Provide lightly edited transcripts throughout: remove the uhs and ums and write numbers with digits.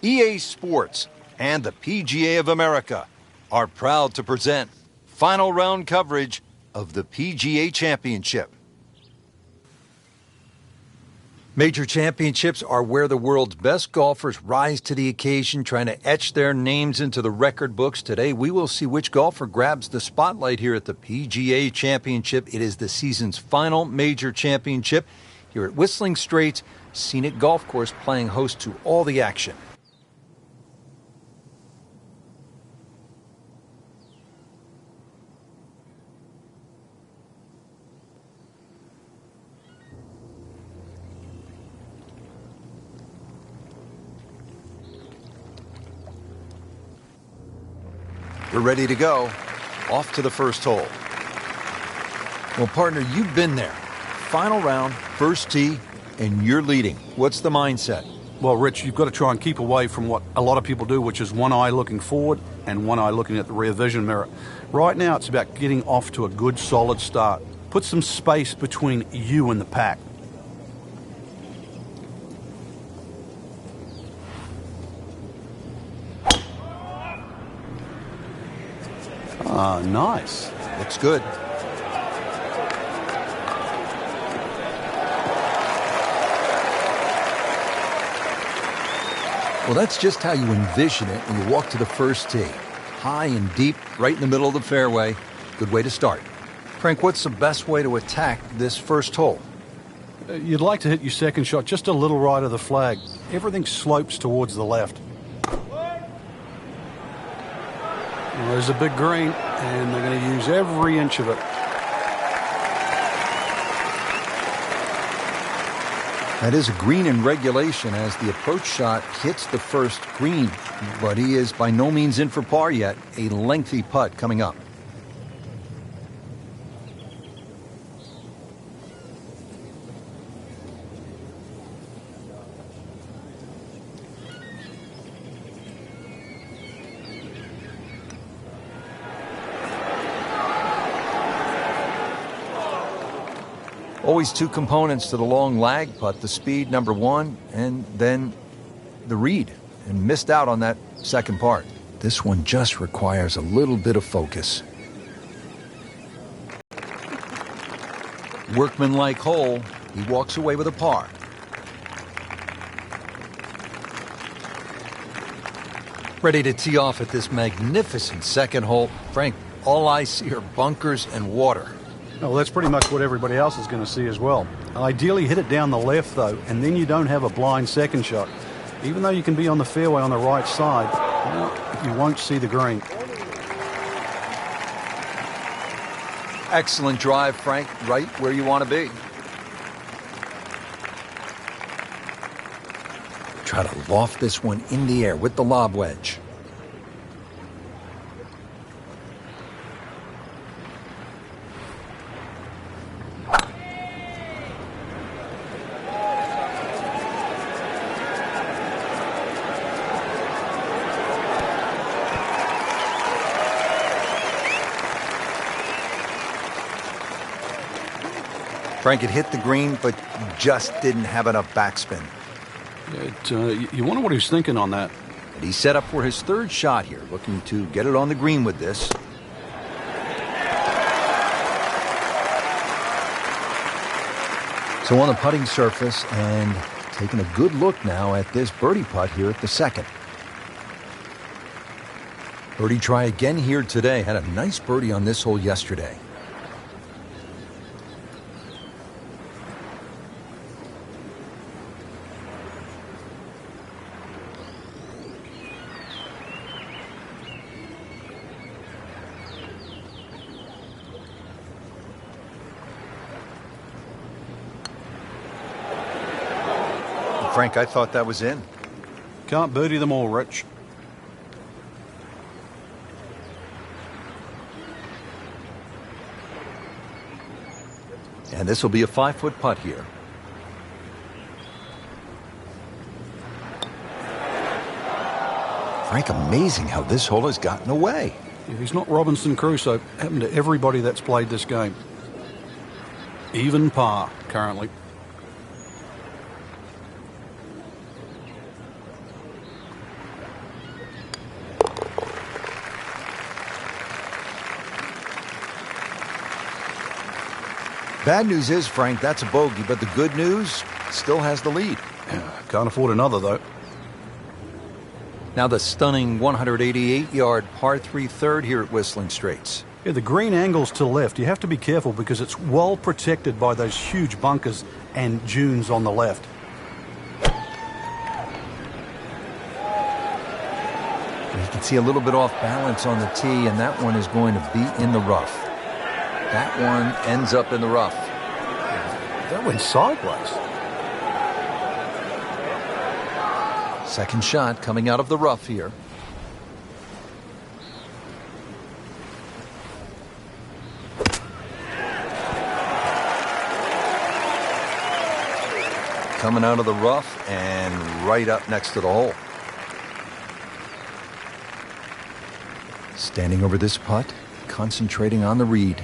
EA Sports, and the PGA of America are proud to present final round coverage of the PGA Championship. Major championships are where the world's best golfers rise to the occasion, trying to etch their names into the record books. Today, we will see which golfer grabs the spotlight here at the PGA Championship. It is the season's final major championship here at Whistling Straits Scenic Golf Course, playing host to all the action. We're ready to go. Off to the first hole. Well, partner, you've been there. Final round, first tee, and you're leading. What's the mindset? Well, Rich, you've got to try and keep away from what a lot of people do, which is one eye looking forward and one eye looking at the rear vision mirror. Right now, it's about getting off to a good, solid start. Put some space between you and the pack. Ah, nice. Looks good. Well, that's just how you envision it when you walk to the first tee. High and deep, right in the middle of the fairway. Good way to start. Frank, what's the best way to attack this first hole? You'd like to hit your second shot just a little right of the flag. Everything slopes towards the left. Well, there's a big green, and they're going to use every inch of it. That is a green in regulation as the approach shot hits the first green, but he is by no means in for par yet. A lengthy putt coming up. Always two components to the long lag putt, the speed, number one, and then the read, and missed out on that second part. This one just requires a little bit of focus. Workmanlike hole, he walks away with a par. Ready to tee off at this magnificent second hole. Frank, all I see are bunkers and water. Well, that's pretty much what everybody else is going to see as well. Ideally, hit it down the left, though, and then you don't have a blind second shot. Even though you can be on the fairway on the right side, you won't see the green. Excellent drive, Frank, right where you want to be. Try to loft this one in the air with the lob wedge. Frank had hit the green, but just didn't have enough backspin. You wonder what he's thinking on that. And he's set up for his third shot here, looking to get it on the green with this. So on the putting surface, and taking a good look now at this birdie putt here at the second. Birdie try again here today. Had a nice birdie on this hole yesterday. Frank, I thought that was in. Can't birdie them all, Rich. And this will be a 5-foot putt here. Frank, amazing how this hole has gotten away. Yeah, he's not Robinson Crusoe. Happened to everybody that's played this game. Even par, currently. Bad news is, Frank, that's a bogey, but the good news, still has the lead. Can't afford another, though. Now the stunning 188-yard par 3 third here at Whistling Straits. Yeah, the green angle's to the left. You have to be careful because it's well protected by those huge bunkers and dunes on the left. You can see a little bit off balance on the tee, and that one is going to be in the rough. That one ends up in the rough. That went sideways. Second shot coming out of the rough here. Coming out of the rough and right up next to the hole. Standing over this putt, concentrating on the read.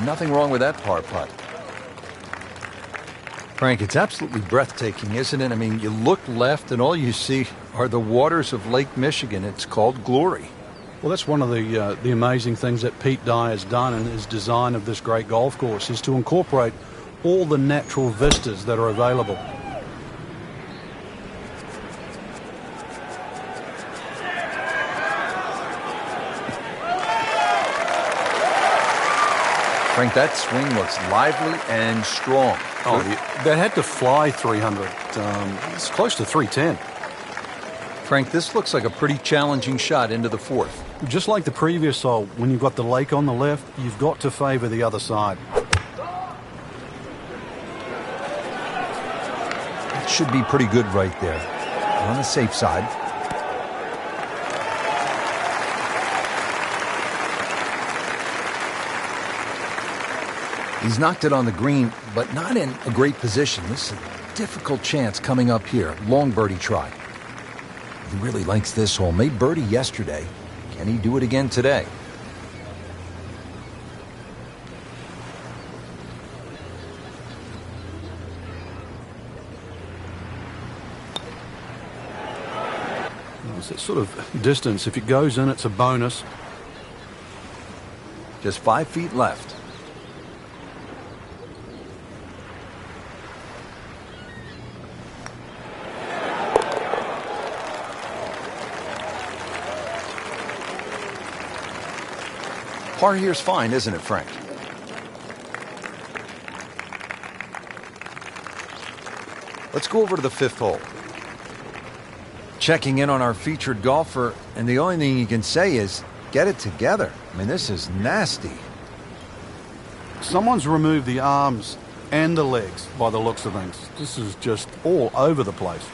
Nothing wrong with that par putt. Frank, it's absolutely breathtaking, isn't it? I mean, you look left and all you see are the waters of Lake Michigan. It's called glory. Well, that's one of the amazing things that Pete Dye has done in his design of this great golf course, is to incorporate all the natural vistas that are available. Frank, that swing looks lively and strong. Oh, that had to fly 300. It's close to 310. Frank, this looks like a pretty challenging shot into the fourth. Just like the previous hole, when you've got the lake on the left, you've got to favor the other side. It should be pretty good right there. On the safe side. He's knocked it on the green, but not in a great position. This is a difficult chance coming up here. Long birdie try. He really likes this hole. Made birdie yesterday. Can he do it again today? It's that sort of distance. If it goes in, it's a bonus. Just 5 feet left. Par here's fine, isn't it, Frank? Let's go over to the fifth hole. Checking in on our featured golfer, and the only thing you can say is, get it together. I mean, this is nasty. Someone's removed the arms and the legs by the looks of things. This is just all over the place.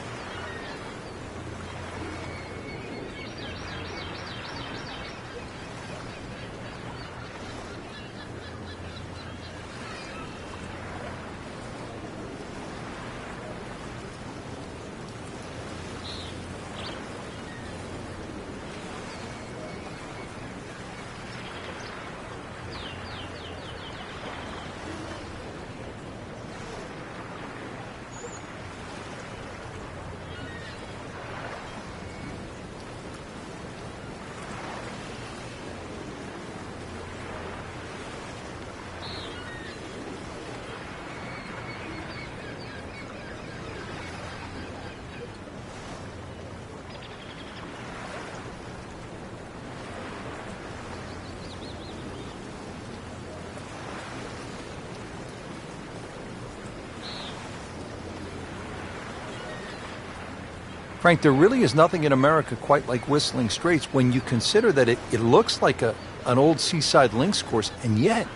Frank, there really is nothing in America quite like Whistling Straits when you consider that it looks like an old seaside links course, and yet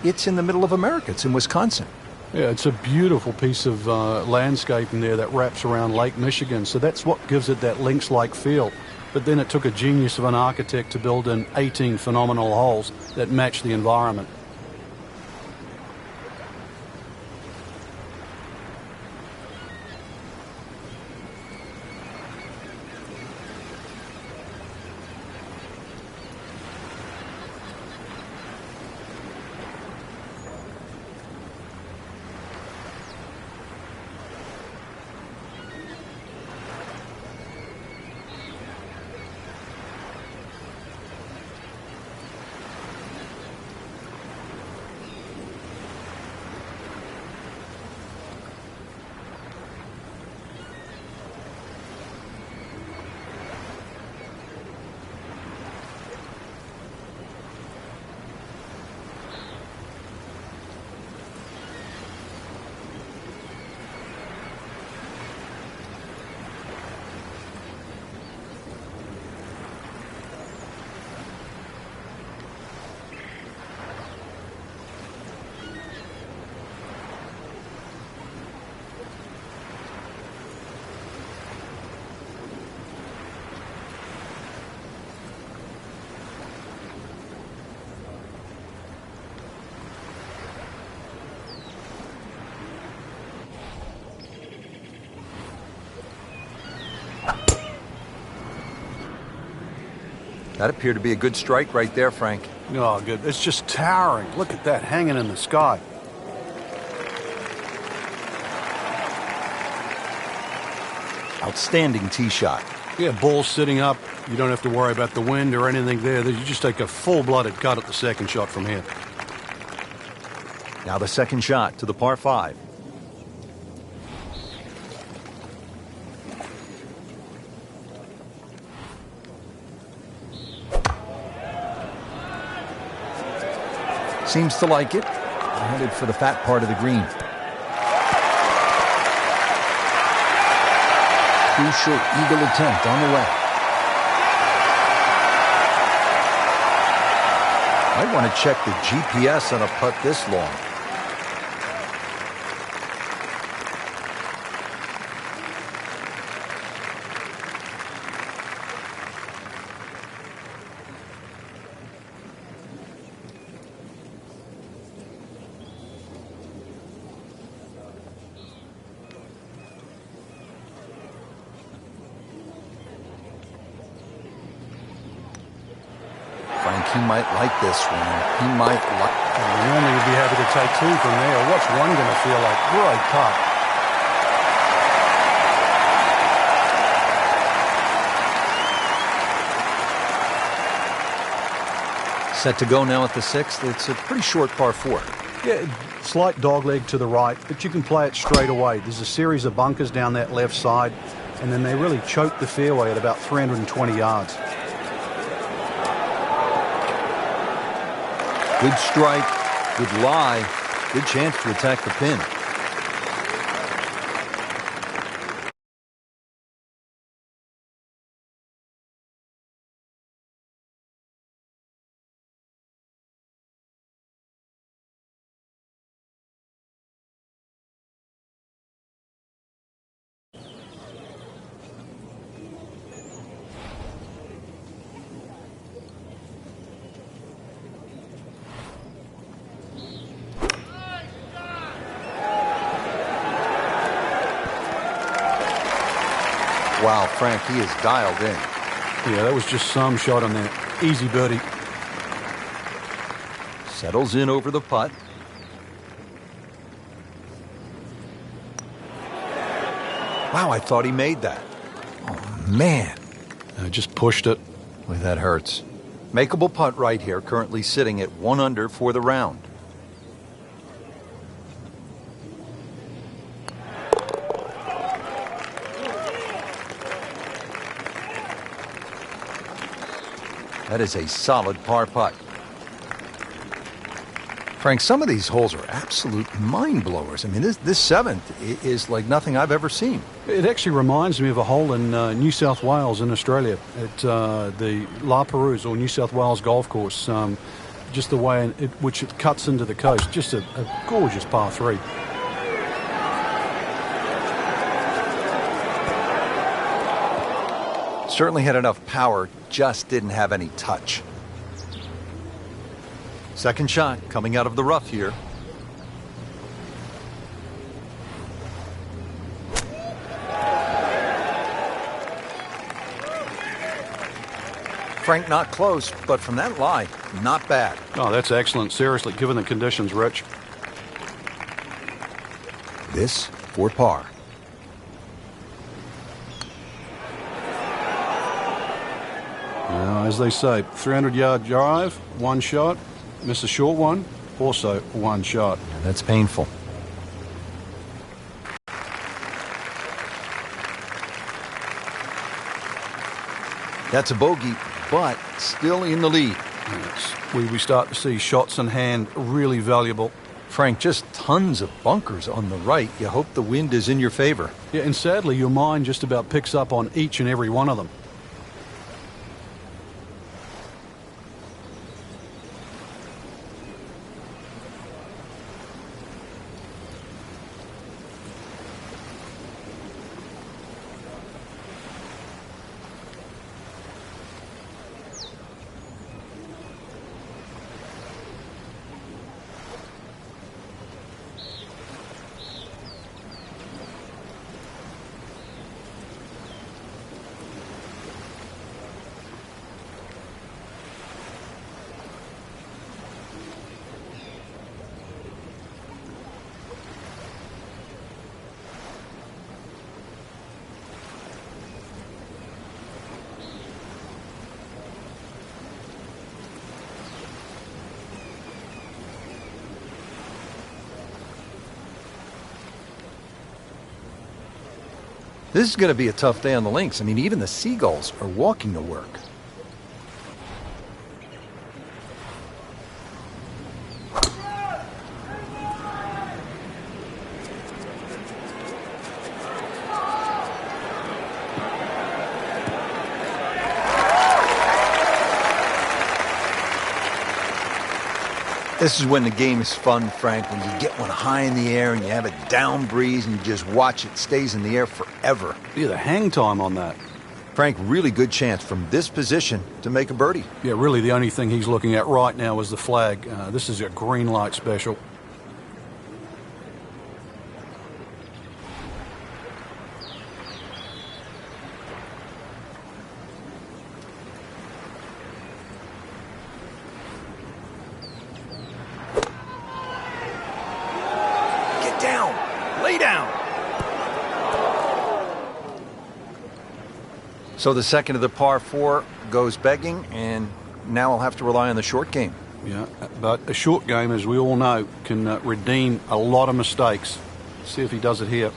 it's in the middle of America. It's in Wisconsin. Yeah, it's a beautiful piece of landscape in there that wraps around Lake Michigan. So that's what gives it that links-like feel. But then it took a genius of an architect to build in 18 phenomenal holes that match the environment. That appeared to be a good strike right there, Frank. Oh, good. It's just towering. Look at that, hanging in the sky. Outstanding tee shot. Yeah, ball sitting up. You don't have to worry about the wind or anything there. You just take a full-blooded cut at the second shot from here. Now the second shot to the par 5. Seems to like it. Headed for the fat part of the green. Crucial eagle attempt on the way. Might want to check the GPS on a putt this long. He might like this one. He might like... Normally you'd be happy to take 2 from there. What's one going to feel like? Great putt. Set to go now at the 6th. It's a pretty short par 4. Yeah, slight dogleg to the right, but you can play it straight away. There's a series of bunkers down that left side, and then they really choke the fairway at about 320 yards. Good strike, good lie, good chance to attack the pin. Wow, Frank, he is dialed in. Yeah, that was just some shot on there. Easy birdie. Settles in over the putt. Wow, I thought he made that. Oh, man. Just pushed it. Boy, that hurts. Makeable putt right here, currently sitting at 1 under for the round. That is a solid par putt. Frank, some of these holes are absolute mind blowers. I mean, this 7th is like nothing I've ever seen. It actually reminds me of a hole in New South Wales in Australia at the La Perouse or New South Wales golf course. Just the way in which it cuts into the coast. Just a gorgeous par 3. Certainly had enough power, just didn't have any touch. Second shot coming out of the rough here. Frank, not close, but from that lie, not bad. Oh, that's excellent. Seriously, given the conditions, Rich. This for par. Now, as they say, 300-yard drive, 1 shot. Miss a short one, also 1 shot. That's painful. That's a bogey, but still in the lead. Yes. We start to see shots in hand really valuable. Frank, just tons of bunkers on the right. You hope the wind is in your favor. Yeah, and sadly, your mind just about picks up on each and every one of them. This is going to be a tough day on the links. I mean, even the seagulls are walking to work. This is when the game is fun, Frank, when you get one high in the air and you have a down breeze and you just watch it stays in the air forever. Yeah, the hang time on that. Frank, really good chance from this position to make a birdie. Yeah, really the only thing he's looking at right now is the flag. This is a green light special. Lay down. So the second of the par 4 goes begging, and now I'll have to rely on the short game. Yeah, but a short game, as we all know, can redeem a lot of mistakes. See if he does it here.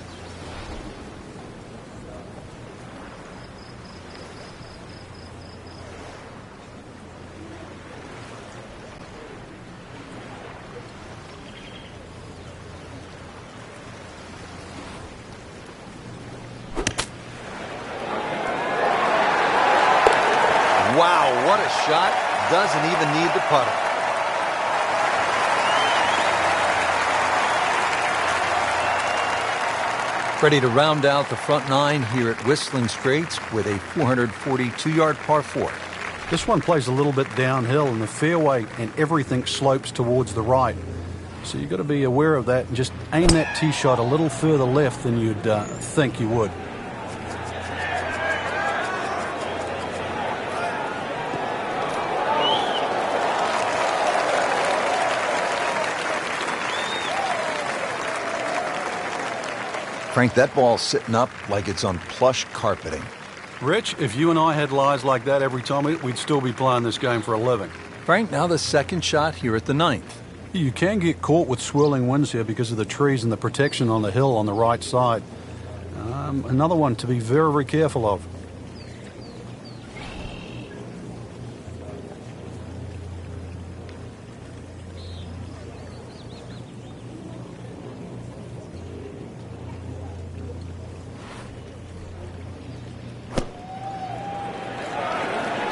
Wow, what a shot. Doesn't even need the putter. Ready to round out the front 9 here at Whistling Straits with a 442-yard par 4. This one plays a little bit downhill, and the fairway and everything slopes towards the right. So you've got to be aware of that and just aim that tee shot a little further left than you'd think you would. Frank, that ball's sitting up like it's on plush carpeting. Rich, if you and I had lies like that every time, we'd still be playing this game for a living. Frank, now the second shot here at the 9th. You can get caught with swirling winds here because of the trees and the protection on the hill on the right side. Another one to be very, very careful of.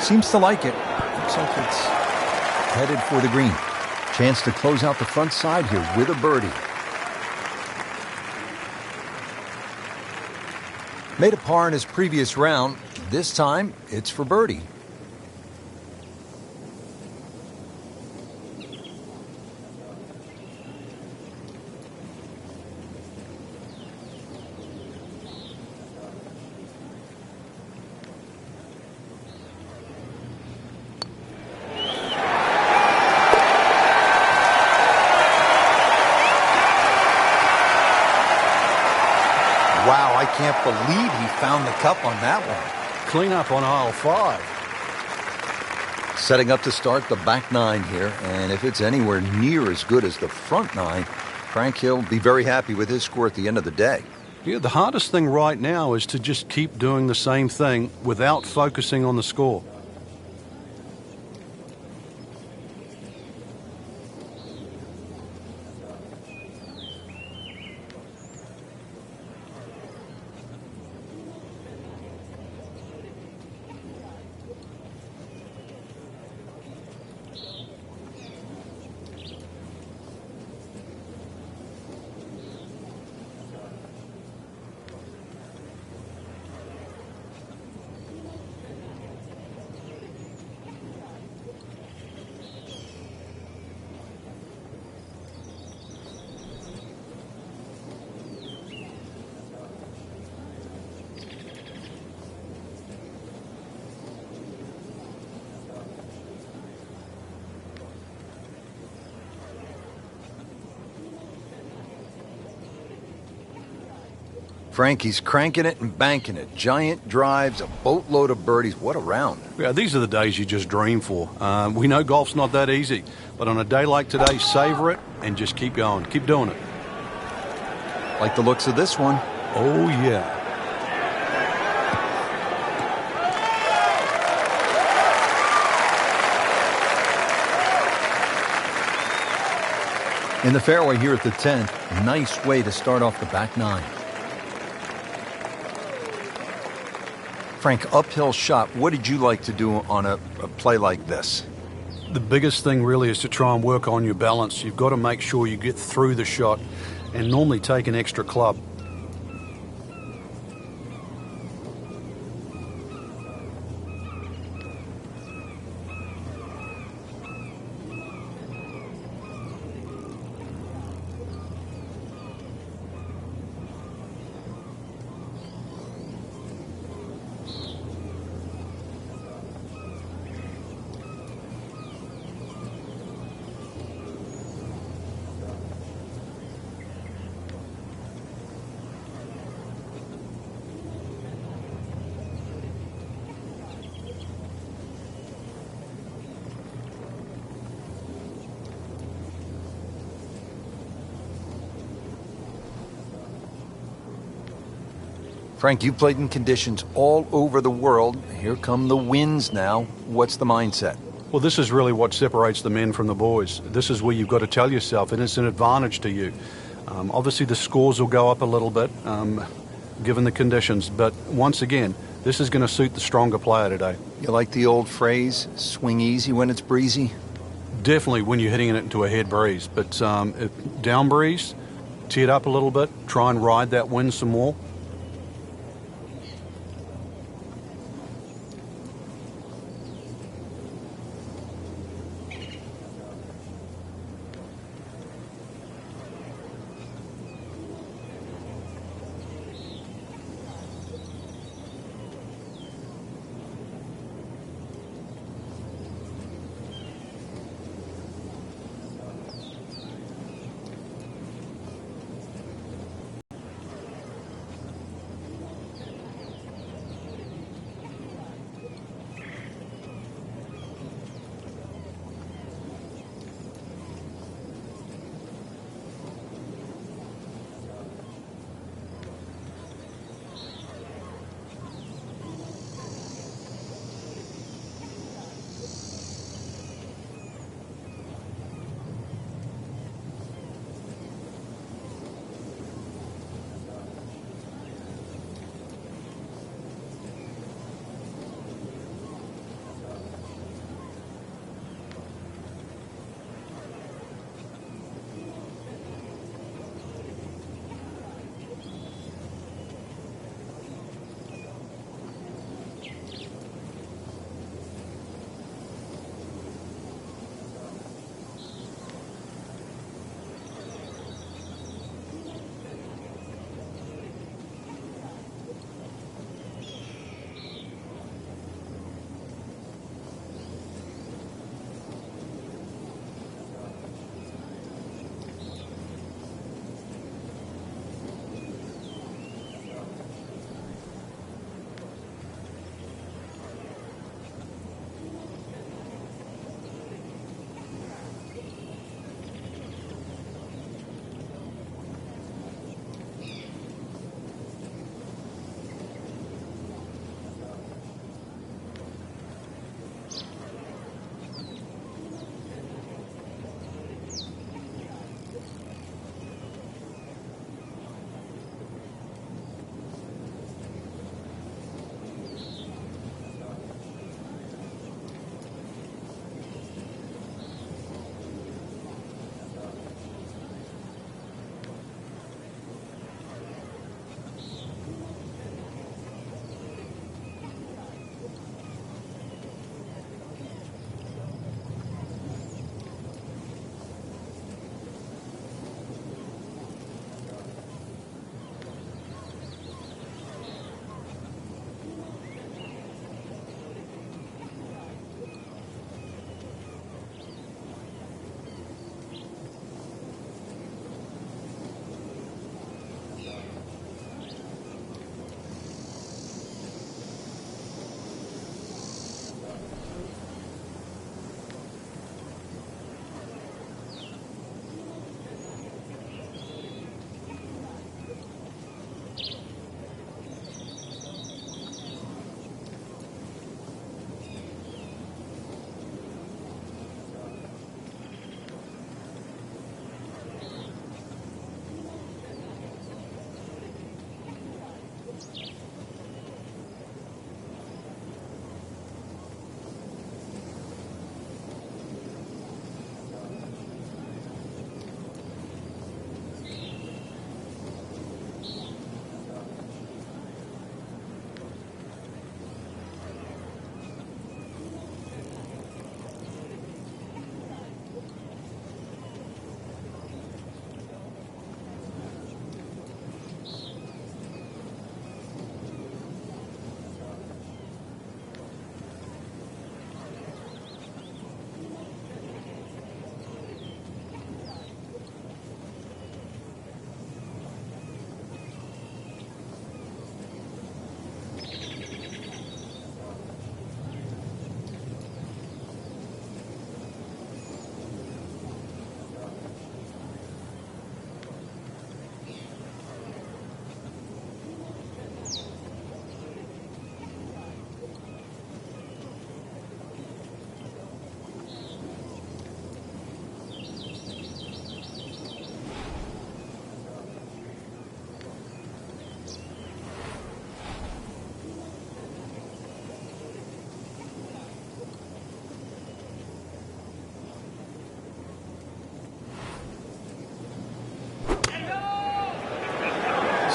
Seems to like it. Looks like it's headed for the green. Chance to close out the front side here with a birdie. Made a par in his previous round. This time, it's for birdie. Wow, I can't believe he found the cup on that one. Clean up on aisle 5. Setting up to start the back 9 here, and if it's anywhere near as good as the front 9, Frank Hill will be very happy with his score at the end of the day. Yeah, the hardest thing right now is to just keep doing the same thing without focusing on the score. Frank, he's cranking it and banking it. Giant drives, a boatload of birdies. What a round. Yeah, these are the days you just dream for. We know golf's not that easy, but on a day like today, savor it and just keep going. Keep doing it. Like the looks of this one. Oh, yeah. In the fairway here at the 10th, nice way to start off the back nine. Frank, uphill shot, what did you like to do on a play like this? The biggest thing really is to try and work on your balance. You've got to make sure you get through the shot and normally take an extra club. Frank, you've played in conditions all over the world. Here come the winds now. What's the mindset? Well, this is really what separates the men from the boys. This is where you've got to tell yourself, and it's an advantage to you. Obviously, the scores will go up a little bit, given the conditions. But once again, this is going to suit the stronger player today. You like the old phrase, swing easy when it's breezy? Definitely when you're hitting it into a head breeze. But if down breeze, tee it up a little bit, try and ride that wind some more.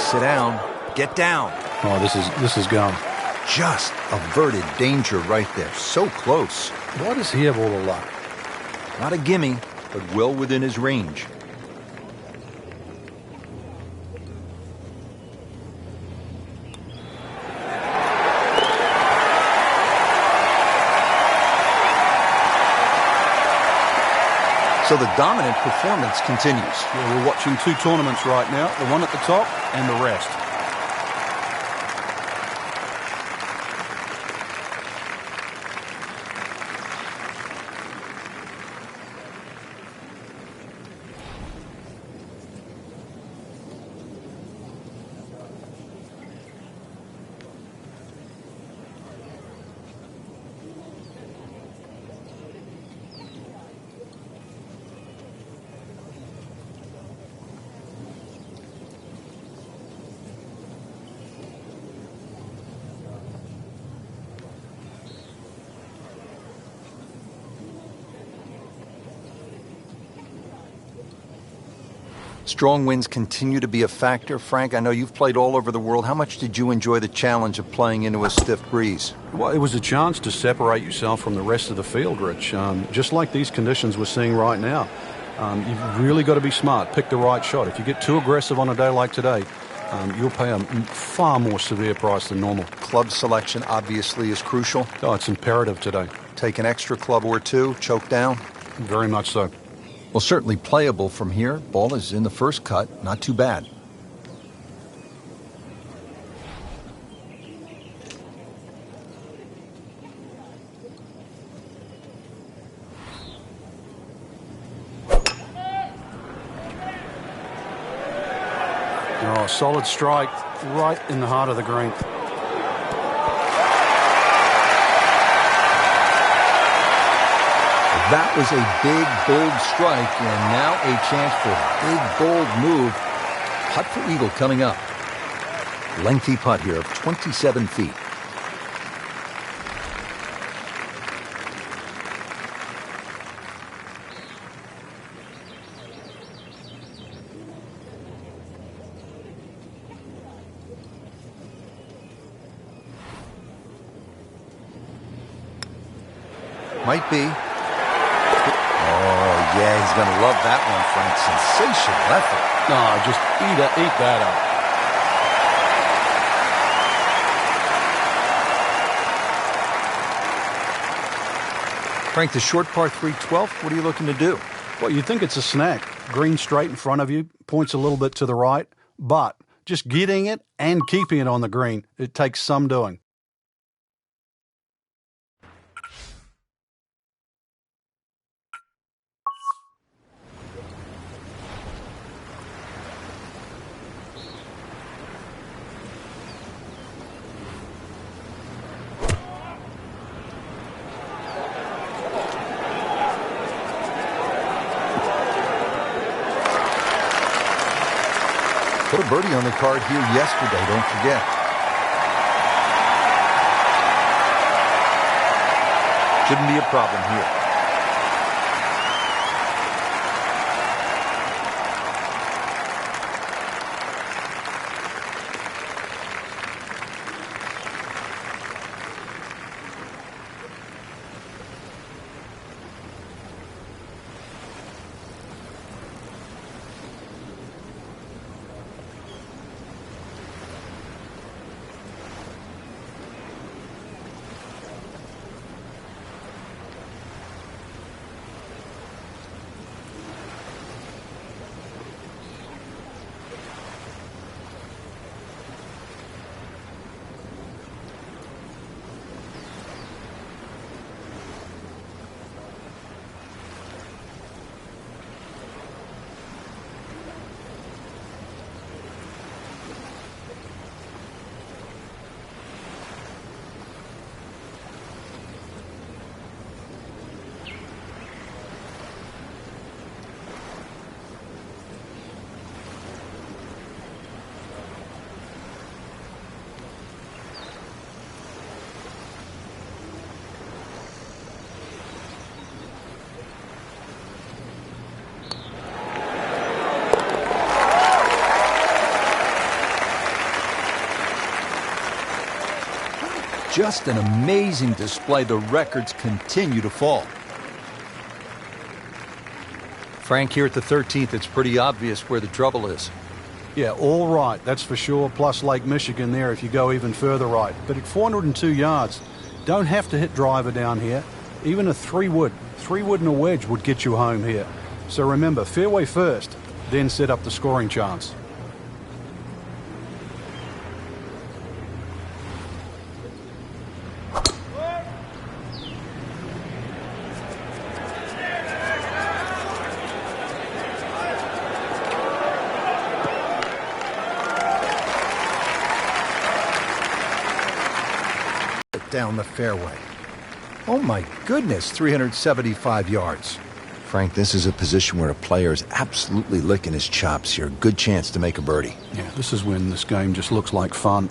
Sit down. Get down. Oh, this is gone. Just averted danger right there. So close. Why does he have all the luck? Not a gimme, but well within his range. So the dominant performance continues. Yeah, we're watching two tournaments right now, the one at the top and the rest. Strong winds continue to be a factor. Frank, I know you've played all over the world. How much did you enjoy the challenge of playing into a stiff breeze? Well, it was a chance to separate yourself from the rest of the field, Rich. Just like these conditions we're seeing right now. You've really got to be smart, pick the right shot. If you get too aggressive on a day like today, you'll pay a far more severe price than normal. Club selection obviously is crucial. Oh, it's imperative today. Take an extra club or two, choke down. Very much so. Well, certainly playable from here. Ball is in the first cut. Not too bad. Oh, solid strike right in the heart of the green. That was a big, bold strike, and now a chance for a big, bold move. Putt for eagle coming up. Lengthy putt here of 27 feet. Might be. Yeah, he's going to love that one, Frank. Sensational effort. No, just eat that up. Frank, the short par 3 12th, what are you looking to do? Well, you think it's a snack. Green straight in front of you, points a little bit to the right, but just getting it and keeping it on the green, it takes some doing. Put a birdie on the card here yesterday, don't forget. Shouldn't be a problem here. just an amazing display. The records continue to fall. Frank, here at the 13th, it's pretty obvious where the trouble is. Yeah, all right, that's for sure, plus Lake Michigan there if you go even further right. But at 402 yards, don't have to hit driver down here. Even a 3-wood and a wedge would get you home here. So remember, fairway first, then set up the scoring chance. Down the fairway. Oh my goodness, 375 yards. Frank, this is a position where a player is absolutely licking his chops here. Good chance to make a birdie. Yeah, this is when this game just looks like fun.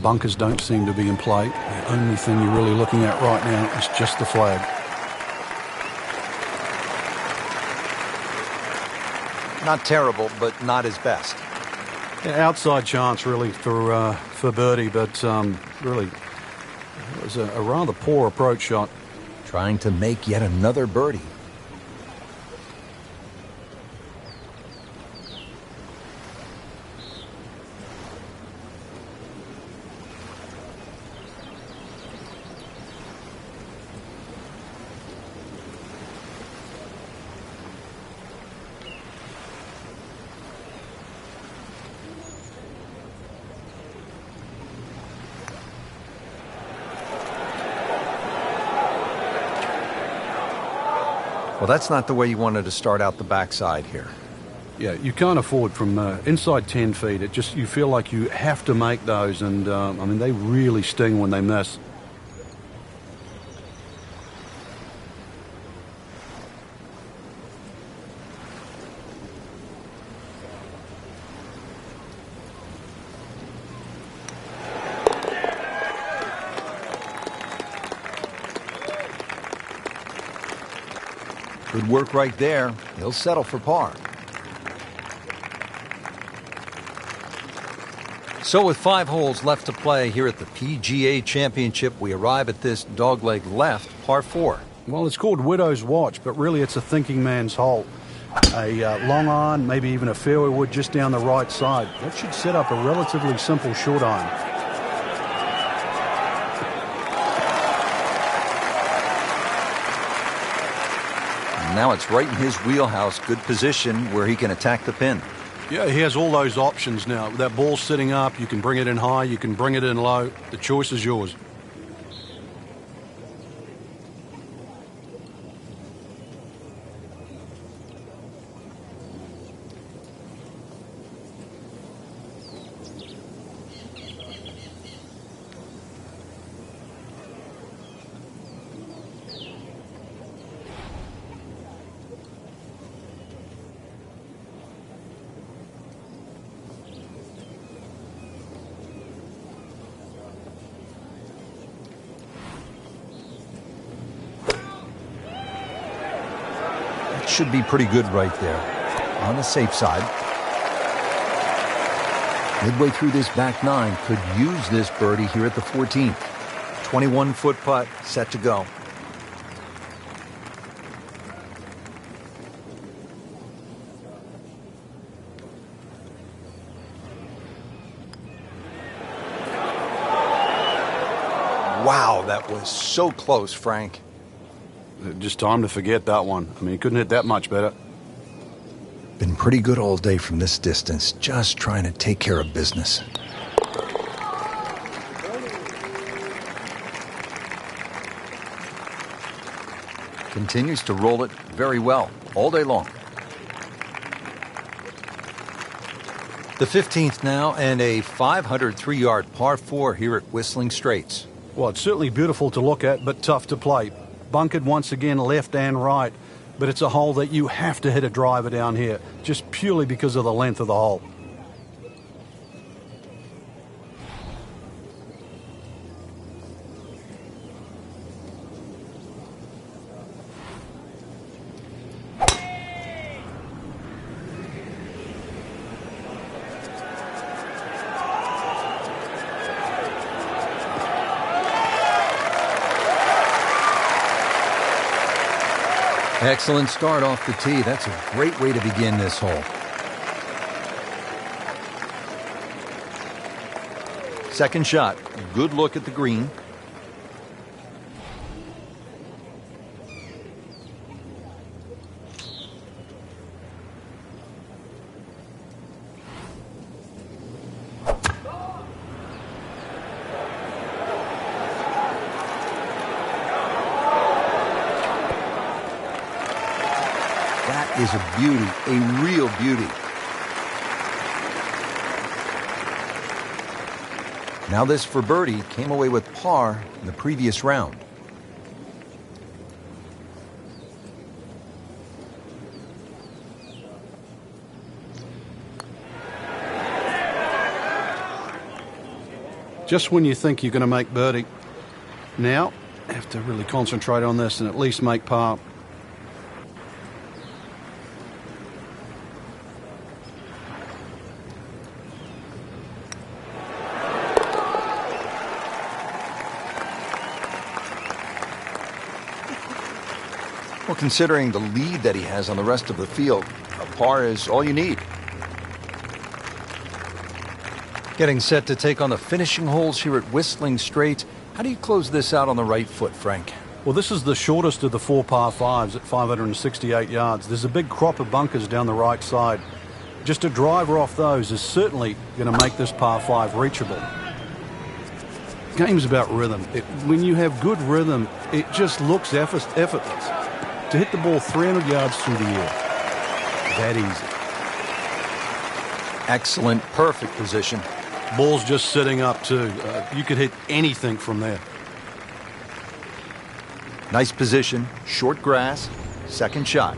Bunkers don't seem to be in play. The only thing you're really looking at right now is just the flag. Not terrible, but not his best. Yeah, outside chance really for birdie, but really it was a rather poor approach shot. Trying to make yet another birdie. Well, that's not the way you wanted to start out the backside here. Yeah, you can't afford from inside 10 feet. You feel like you have to make those, and I mean, they really sting when they miss. Good work right there. He'll settle for par. So with 5 holes left to play here at the PGA Championship, we arrive at this dogleg left, par 4. Well, it's called Widow's Watch, but really it's a thinking man's hole. A long iron, maybe even a fairway wood just down the right side. That should set up a relatively simple short iron. Now it's right in his wheelhouse. Good position where he can attack the pin. Yeah, he has all those options now. That ball's sitting up. You can bring it in high. You can bring it in low. The choice is yours. Should be pretty good right there. On the safe side. Midway through this back 9, could use this birdie here at the 14th. 21-foot putt, set to go. Wow, that was so close, Frank. Just time to forget that one. I mean, he couldn't hit that much better. Been pretty good all day from this distance, just trying to take care of business. Continues to roll it very well all day long. The 15th now, and a 503-yard par 4 here at Whistling Straits. Well, it's certainly beautiful to look at, but tough to play. Bunkered once again left and right, but it's a hole that you have to hit a driver down here, just purely because of the length of the hole. Excellent start off the tee. That's a great way to begin this hole. Second shot. Good look at the green. That is a beauty, a real beauty. Now this for birdie, came away with par in the previous round. Just when you think you're going to make birdie, now have to really concentrate on this and at least make par. Well, considering the lead that he has on the rest of the field, a par is all you need. Getting set to take on the finishing holes here at Whistling Straits. How do you close this out on the right foot, Frank? Well, this is the shortest of the 4 par 5s at 568 yards. There's a big crop of bunkers down the right side. Just a driver off those is certainly going to make this par 5 reachable. Game's about rhythm. When you have good rhythm, it just looks effortless. To hit the ball 300 yards through the air, that easy. Excellent, perfect position. Ball's just sitting up too. You could hit anything from there. Nice position, short grass, second shot.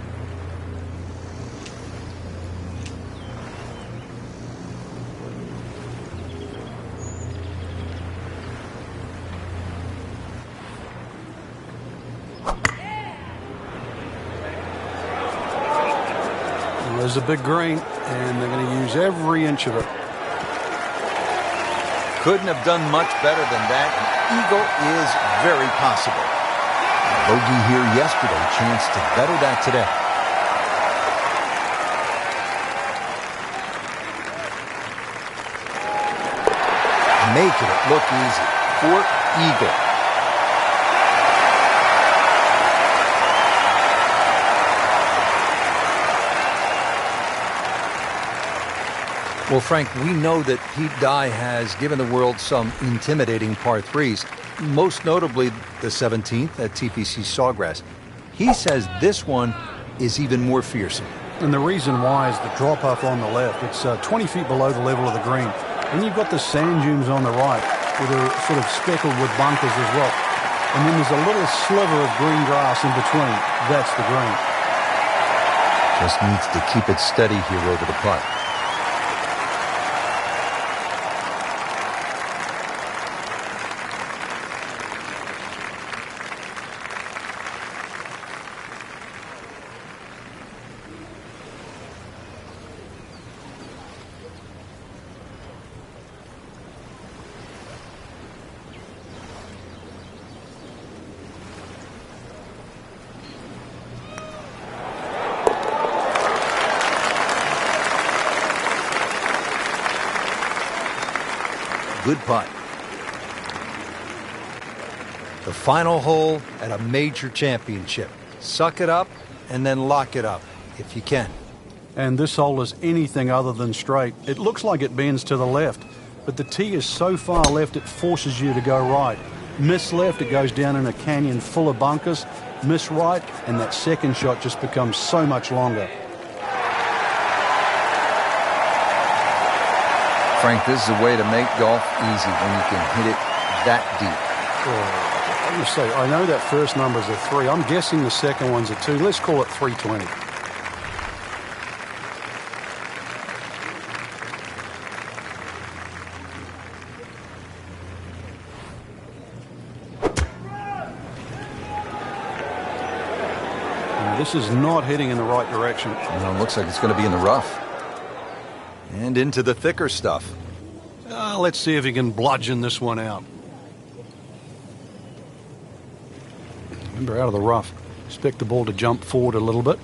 There's a big green, and they're going to use every inch of it. Couldn't have done much better than that. An eagle is very possible. A bogey here yesterday, chance to better that today. Making it look easy. For eagle. Well, Frank, we know that Pete Dye has given the world some intimidating par 3s, most notably the 17th at TPC Sawgrass. He says this one is even more fearsome. And the reason why is the drop-off on the left. It's 20 feet below the level of the green. And you've got the sand dunes on the right, with a sort of speckled with bunkers as well. And then there's a little sliver of green grass in between. That's the green. Just needs to keep it steady here over the putt. Good putt. The final hole at a major championship. Suck it up and then lock it up if you can. And this hole is anything other than straight. It looks like it bends to the left, but the tee is so far left it forces you to go right. Miss left, it goes down in a canyon full of bunkers. Miss right, and that second shot just becomes so much longer. Frank, this is a way to make golf easy when you can hit it that deep. I'm going to say, I know that first number is a 3. I'm guessing the second one's a 2. Let's call it 320. This is not heading in the right direction. Well, it looks like it's going to be in the rough. And into the thicker stuff. Let's see if he can bludgeon this one out. Remember, out of the rough. Expect the ball to jump forward a little bit.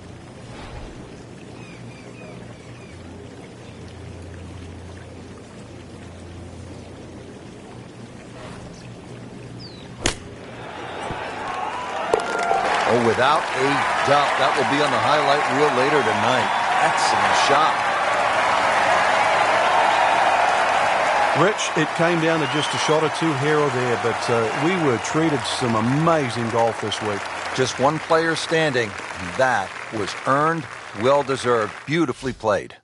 Oh, without a doubt, that will be on the highlight reel later tonight. Excellent shot. Rich, it came down to just a shot or two here or there, but we were treated some amazing golf this week. Just one player standing. That was earned, well-deserved, beautifully played.